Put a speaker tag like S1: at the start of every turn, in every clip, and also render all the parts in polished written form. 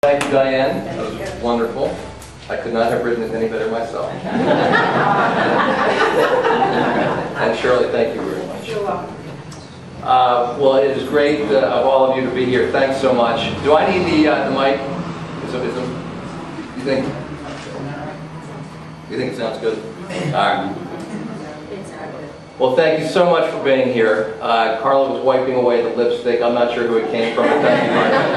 S1: Thank you, Diane. That was wonderful. I could not have written it any better myself. And Shirley, thank you very much.
S2: You're welcome.
S1: Well, it is great of all of you to be here. Thanks so much. Do I need the mic? You think it sounds good? All right. Well, thank you so much for being here. Carla was wiping away the lipstick. I'm not sure who it came from, but thank you very much.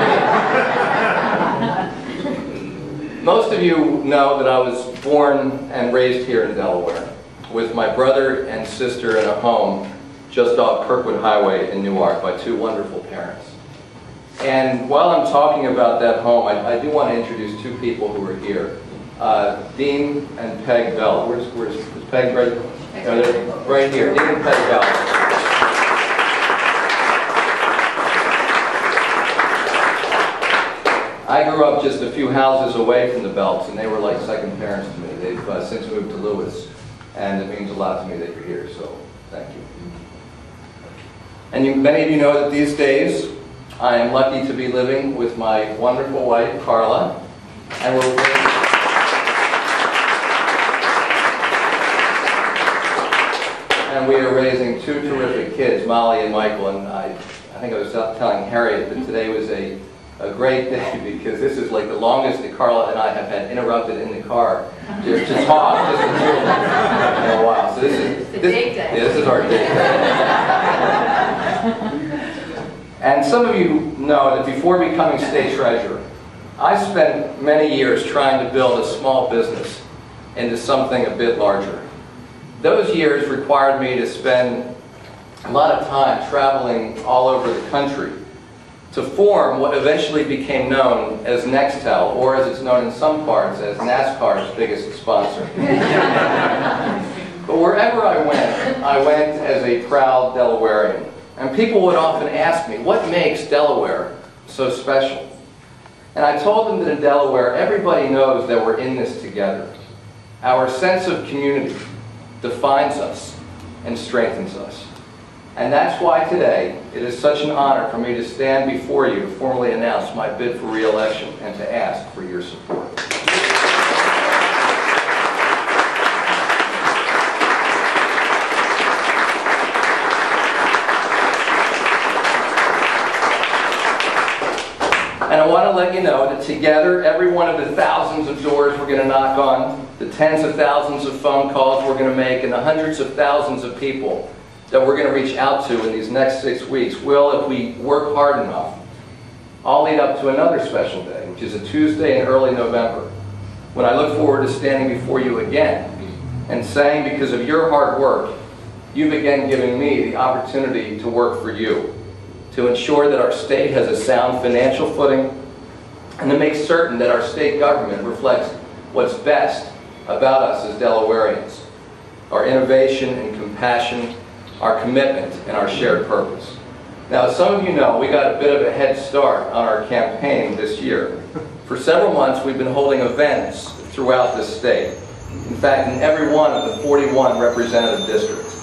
S1: Most of you know that I was born and raised here in Delaware with my brother and sister in a home just off Kirkwood Highway in Newark by two wonderful parents. And while I'm talking about that home, I do want to introduce two people who are here. Dean and Peg Bell. Where's Peg? Right here. Dean and Peg Bell. I grew up just a few houses away from the Belts, and they were like second parents to me. They've since moved to Lewis, and it means a lot to me that you're here, so thank you. And many of you know that these days I am lucky to be living with my wonderful wife, Carla, and we are raising two terrific kids, Molly and Michael. And I think I was telling Harriet that today was a great day because this is like the longest that Carla and I have had interrupted in the car to talk just in a while. So this is our date day. And some of you know that before becoming state treasurer, I spent many years trying to build a small business into something a bit larger. Those years required me to spend a lot of time traveling all over the country to form what eventually became known as Nextel, or as it's known in some parts as NASCAR's biggest sponsor. But wherever I went as a proud Delawarean. And people would often ask me, what makes Delaware so special? And I told them that in Delaware, everybody knows that we're in this together. Our sense of community defines us and strengthens us. And that's why today it is such an honor for me to stand before you to formally announce my bid for re-election and to ask for your support. And I want to let you know that together, every one of the thousands of doors we're going to knock on, the tens of thousands of phone calls we're going to make, and the hundreds of thousands of people that we're going to reach out to in these next 6 weeks will, if we work hard enough, all lead up to another special day, which is a Tuesday in early November, when I look forward to standing before you again and saying, because of your hard work, you've again given me the opportunity to work for you, to ensure that our state has a sound financial footing, and to make certain that our state government reflects what's best about us as Delawareans, our innovation and compassion, our commitment, and our shared purpose. Now, as some of you know, we got a bit of a head start on our campaign this year. For several months, we've been holding events throughout the state. In fact, in every one of the 41 representative districts.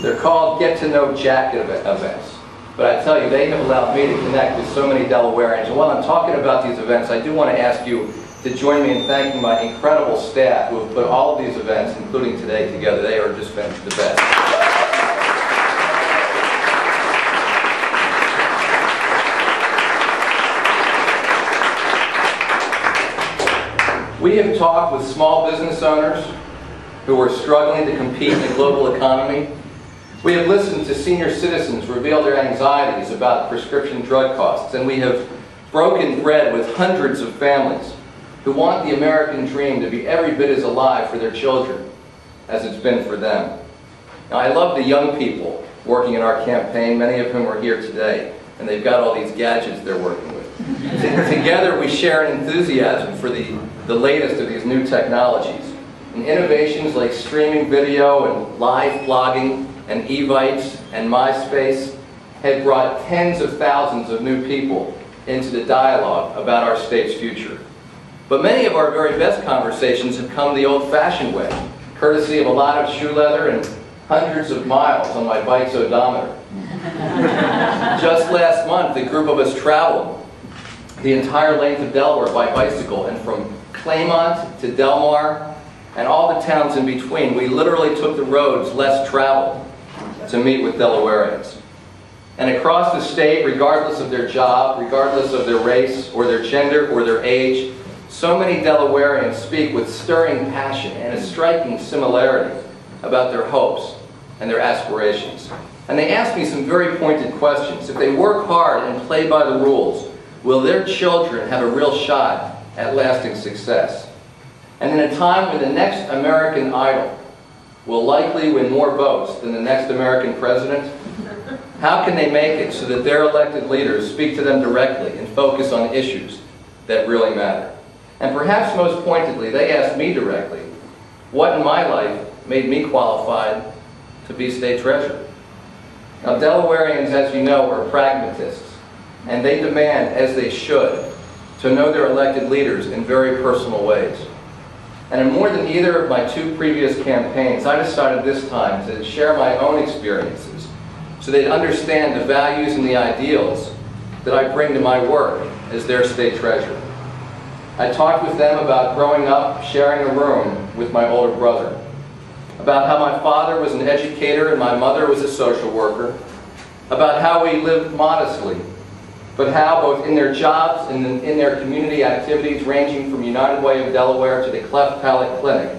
S1: They're called get-to-know jacket events. But I tell you, they have allowed me to connect with so many Delawareans. And while I'm talking about these events, I do want to ask you to join me in thanking my incredible staff who have put all of these events, including today, together. They are just been the best. We have talked with small business owners who are struggling to compete in the global economy. We have listened to senior citizens reveal their anxieties about prescription drug costs, and we have broken bread with hundreds of families who want the American dream to be every bit as alive for their children as it's been for them. Now, I love the young people working in our campaign, many of whom are here today, and they've got all these gadgets they're working with. Together we share an enthusiasm for the latest of these new technologies. And innovations like streaming video and live blogging and Evites and MySpace have brought tens of thousands of new people into the dialogue about our state's future. But many of our very best conversations have come the old-fashioned way, courtesy of a lot of shoe leather and hundreds of miles on my bike's odometer. Just last month, a group of us traveled the entire length of Delaware by bicycle, and from Claymont to Delmar and all the towns in between, we literally took the roads less traveled to meet with Delawareans. And across the state, regardless of their job, regardless of their race or their gender or their age, so many Delawareans speak with stirring passion and a striking similarity about their hopes and their aspirations. And they ask me some very pointed questions. If they work hard and play by the rules, will their children have a real shot at lasting success? And in a time when the next American Idol will likely win more votes than the next American president, how can they make it so that their elected leaders speak to them directly and focus on issues that really matter? And perhaps most pointedly, they asked me directly, what in my life made me qualified to be state treasurer? Now, Delawareans, as you know, are pragmatists, and they demand, as they should, to know their elected leaders in very personal ways. And in more than either of my two previous campaigns, I decided this time to share my own experiences so they'd understand the values and the ideals that I bring to my work as their state treasurer. I talked with them about growing up sharing a room with my older brother, about how my father was an educator and my mother was a social worker, about how we lived modestly, but how both in their jobs and in their community activities ranging from United Way of Delaware to the Cleft Palate Clinic,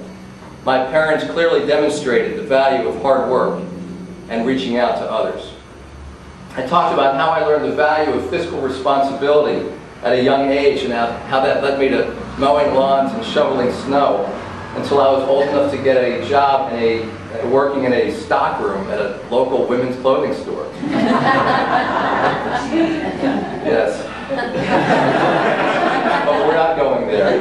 S1: my parents clearly demonstrated the value of hard work and reaching out to others. I talked about how I learned the value of fiscal responsibility at a young age and how that led me to mowing lawns and shoveling snow until I was old enough to get a job working in a stockroom at a local women's clothing store. Yes. But we're not going there.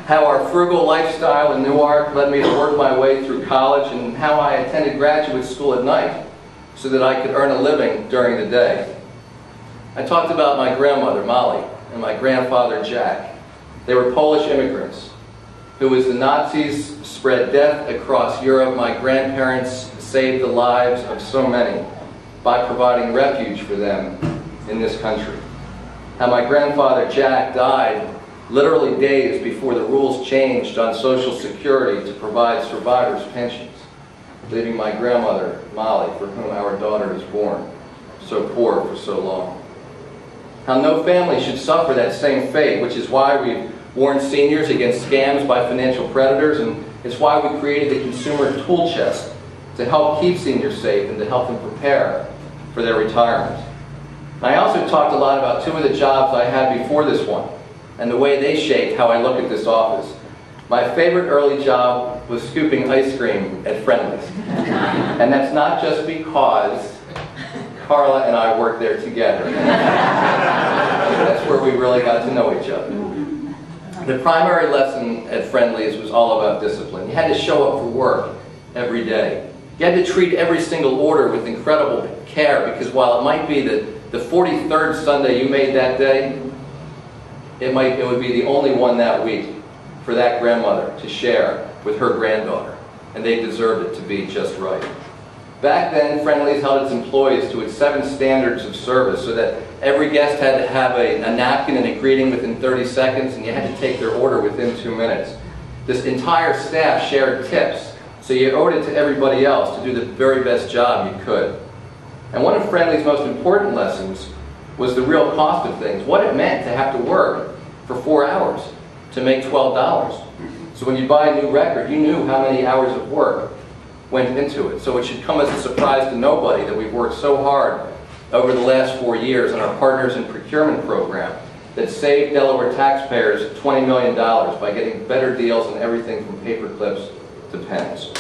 S1: How our frugal lifestyle in Newark led me to work my way through college, and how I attended graduate school at night so that I could earn a living during the day. I talked about my grandmother, Molly, and my grandfather, Jack. They were Polish immigrants who, as the Nazis spread death across Europe, my grandparents saved the lives of so many by providing refuge for them in this country. How my grandfather, Jack, died literally days before the rules changed on Social Security to provide survivors' pensions, leaving my grandmother, Molly, for whom our daughter is born, so poor for so long. How no family should suffer that same fate, which is why we've warned seniors against scams by financial predators, and it's why we created the Consumer Tool Chest to help keep seniors safe and to help them prepare for their retirement. I also talked a lot about two of the jobs I had before this one and the way they shaped how I look at this office. My favorite early job was scooping ice cream at Friendly's. And that's not just because Carla and I worked there together. That's where we really got to know each other. The primary lesson at Friendly's was all about discipline. You had to show up for work every day. You had to treat every single order with incredible care, because while it might be the 43rd Sunday you made that day, it would be the only one that week for that grandmother to share with her granddaughter, and they deserved it to be just right. Back then, Friendly's held its employees to its 7 standards of service, so that every guest had to have a napkin and a greeting within 30 seconds, and you had to take their order within 2 minutes. This entire staff shared tips, so you owed it to everybody else to do the very best job you could. And one of Friendly's most important lessons was the real cost of things, what it meant to have to work for 4 hours to make $12. So when you buy a new record, you knew how many hours of work went into it. So it should come as a surprise to nobody that we've worked so hard over the last 4 years on our Partners in Procurement program that saved Delaware taxpayers $20 million by getting better deals on everything from paper clips to pens.